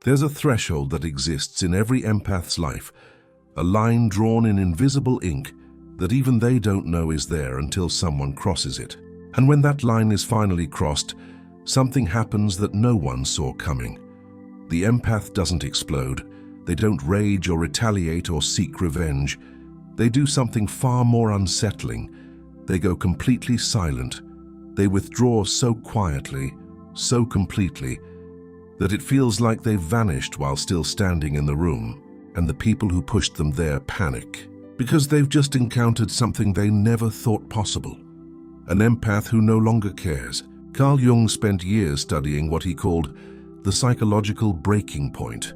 There's a threshold that exists in every empath's life, a line drawn in invisible ink that even they don't know is there until someone crosses it. And when that line is finally crossed, something happens that no one saw coming. The empath doesn't explode. They don't rage or retaliate or seek revenge. They do something far more unsettling. They go completely silent. They withdraw so quietly, so completely, that it feels like they've vanished while still standing in the room, and the people who pushed them there panic, because they've just encountered something they never thought possible. An empath who no longer cares. Carl Jung spent years studying what he called the psychological breaking point,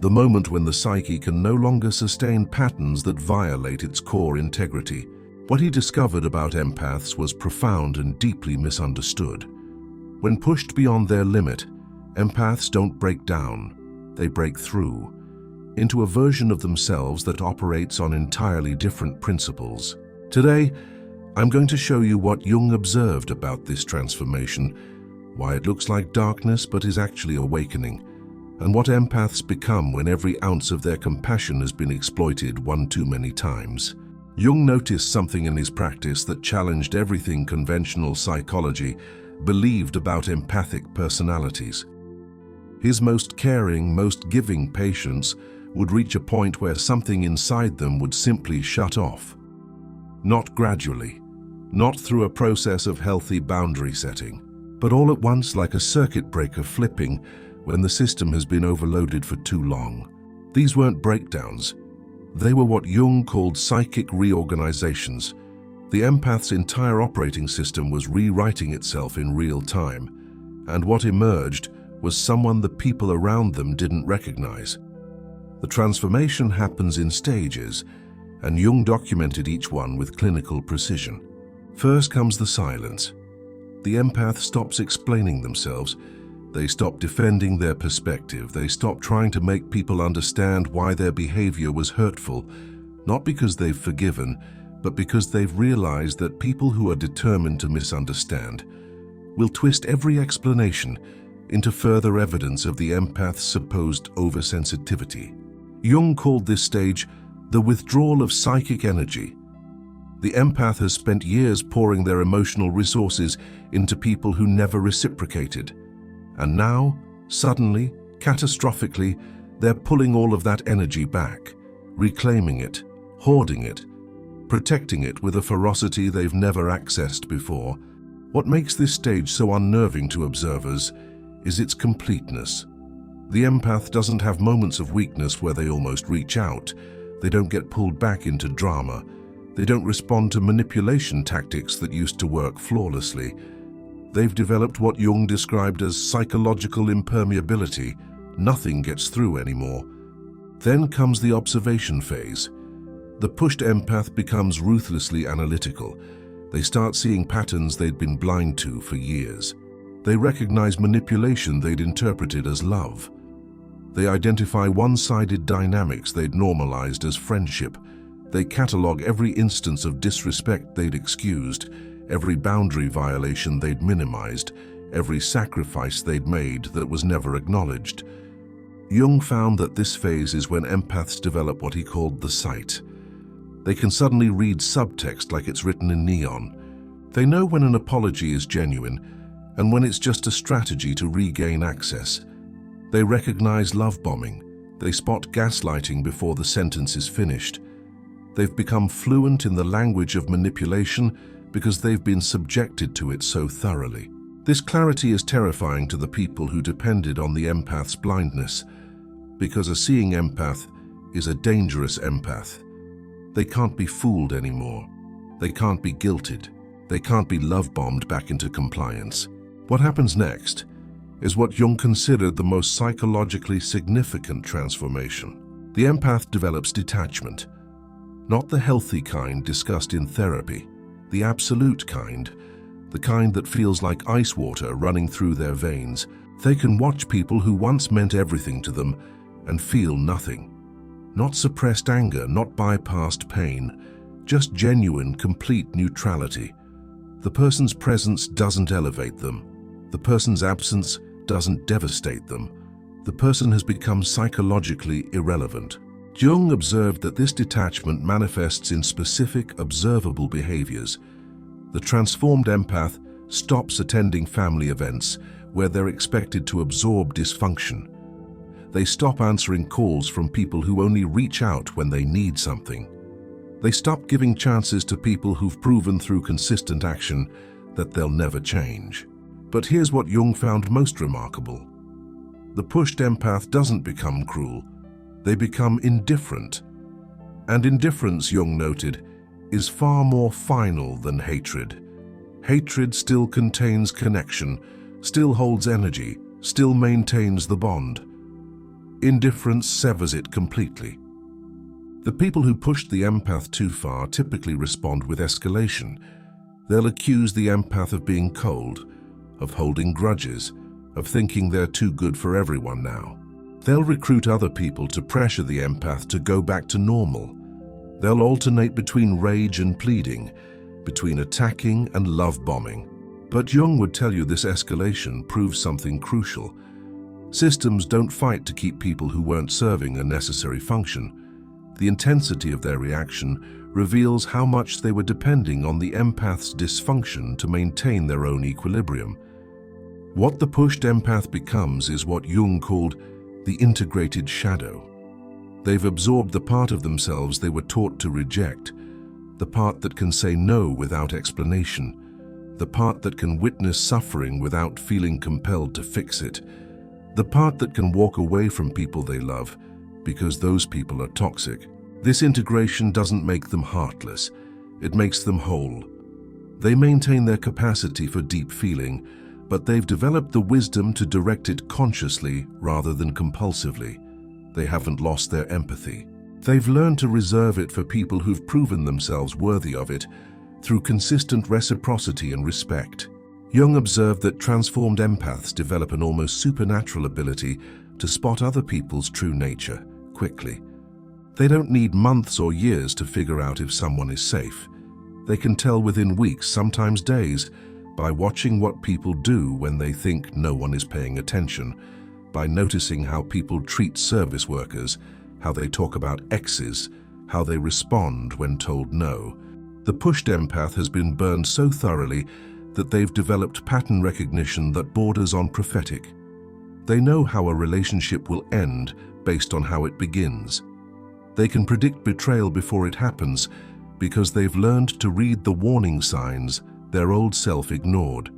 the moment when the psyche can no longer sustain patterns that violate its core integrity. What he discovered about empaths was profound and deeply misunderstood. When pushed beyond their limit, empaths don't break down, they break through, into a version of themselves that operates on entirely different principles. Today, I'm going to show you what Jung observed about this transformation, why it looks like darkness but is actually awakening, and what empaths become when every ounce of their compassion has been exploited one too many times. Jung noticed something in his practice that challenged everything conventional psychology believed about empathic personalities. His most caring, most giving patients would reach a point where something inside them would simply shut off. Not gradually, not through a process of healthy boundary setting, but all at once like a circuit breaker flipping when the system has been overloaded for too long. These weren't breakdowns. They were what Jung called psychic reorganizations. The empath's entire operating system was rewriting itself in real time, and what emerged was someone the people around them didn't recognize. The transformation happens in stages, and Jung documented each one with clinical precision. First comes the silence. The empath stops explaining themselves. They stop defending their perspective. They stop trying to make people understand why their behavior was hurtful, not because they've forgiven, but because they've realized that people who are determined to misunderstand will twist every explanation into further evidence of the empath's supposed oversensitivity. Jung called this stage the withdrawal of psychic energy. The empath has spent years pouring their emotional resources into people who never reciprocated. And now, suddenly, catastrophically, they're pulling all of that energy back, reclaiming it, hoarding it, protecting it with a ferocity they've never accessed before. What makes this stage so unnerving to observers is its completeness. The empath doesn't have moments of weakness where they almost reach out. They don't get pulled back into drama. They don't respond to manipulation tactics that used to work flawlessly. They've developed what Jung described as psychological impermeability. Nothing gets through anymore. Then comes the observation phase. The pushed empath becomes ruthlessly analytical. They start seeing patterns they'd been blind to for years. They recognize manipulation they'd interpreted as love. They identify one-sided dynamics they'd normalized as friendship. They catalog every instance of disrespect they'd excused, every boundary violation they'd minimized, every sacrifice they'd made that was never acknowledged. Jung found that this phase is when empaths develop what he called the sight. They can suddenly read subtext like it's written in neon. They know when an apology is genuine and when it's just a strategy to regain access. They recognize love bombing. They spot gaslighting before the sentence is finished. They've become fluent in the language of manipulation because they've been subjected to it so thoroughly. This clarity is terrifying to the people who depended on the empath's blindness, because a seeing empath is a dangerous empath. They can't be fooled anymore. They can't be guilted. They can't be love-bombed back into compliance. What happens next is what Jung considered the most psychologically significant transformation. The empath develops detachment, not the healthy kind discussed in therapy, the absolute kind, the kind that feels like ice water running through their veins. They can watch people who once meant everything to them and feel nothing. Not suppressed anger, not bypassed pain, just genuine, complete neutrality. The person's presence doesn't elevate them. The person's absence doesn't devastate them. the person has become psychologically irrelevant. Jung observed that this detachment manifests in specific, observable behaviors. The transformed empath stops attending family events where they're expected to absorb dysfunction. They stop answering calls from people who only reach out when they need something. They stop giving chances to people who've proven through consistent action that they'll never change. But here's what Jung found most remarkable. The pushed empath doesn't become cruel. They become indifferent. And indifference, Jung noted, is far more final than hatred. Hatred still contains connection, still holds energy, still maintains the bond. Indifference severs it completely. The people who pushed the empath too far typically respond with escalation. They'll accuse the empath of being cold, of holding grudges, of thinking they're too good for everyone now. They'll recruit other people to pressure the empath to go back to normal. They'll alternate between rage and pleading, between attacking and love bombing. But Jung would tell you this escalation proves something crucial. Systems don't fight to keep people who weren't serving a necessary function. The intensity of their reaction reveals how much they were depending on the empath's dysfunction to maintain their own equilibrium. What the pushed empath becomes is what Jung called the integrated shadow. They've absorbed the part of themselves they were taught to reject, the part that can say no without explanation, the part that can witness suffering without feeling compelled to fix it, the part that can walk away from people they love because those people are toxic. This integration doesn't make them heartless, it makes them whole. They maintain their capacity for deep feeling, but they've developed the wisdom to direct it consciously rather than compulsively. They haven't lost their empathy. They've learned to reserve it for people who've proven themselves worthy of it through consistent reciprocity and respect. Jung observed that transformed empaths develop an almost supernatural ability to spot other people's true nature quickly. They don't need months or years to figure out if someone is safe. They can tell within weeks, sometimes days, by watching what people do when they think no one is paying attention, by noticing how people treat service workers, how they talk about exes, how they respond when told no. The pushed empath has been burned so thoroughly that they've developed pattern recognition that borders on prophetic. They know how a relationship will end based on how it begins. They can predict betrayal before it happens because they've learned to read the warning signs their old self ignored.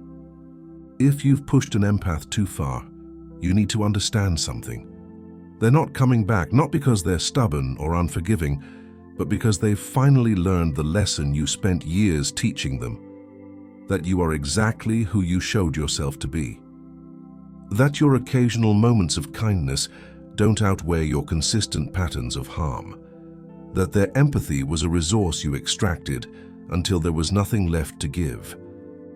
If you've pushed an empath too far, you need to understand something. They're not coming back, not because they're stubborn or unforgiving, but because they've finally learned the lesson you spent years teaching them, that you are exactly who you showed yourself to be. That your occasional moments of kindness don't outweigh your consistent patterns of harm. That their empathy was a resource you extracted until there was nothing left to give.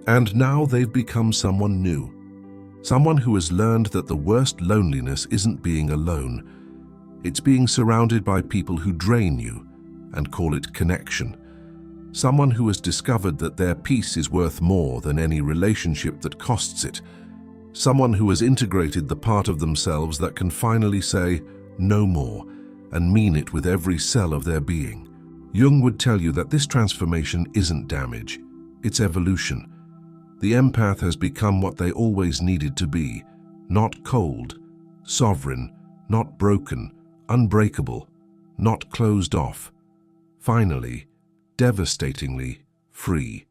And now they've become someone new. Someone who has learned that the worst loneliness isn't being alone. It's being surrounded by people who drain you and call it connection. Someone who has discovered that their peace is worth more than any relationship that costs it. Someone who has integrated the part of themselves that can finally say no more and mean it with every cell of their being. Jung would tell you that this transformation isn't damage, it's evolution. The empath has become what they always needed to be, not cold, sovereign, not broken, unbreakable, not closed off. Finally, devastatingly free.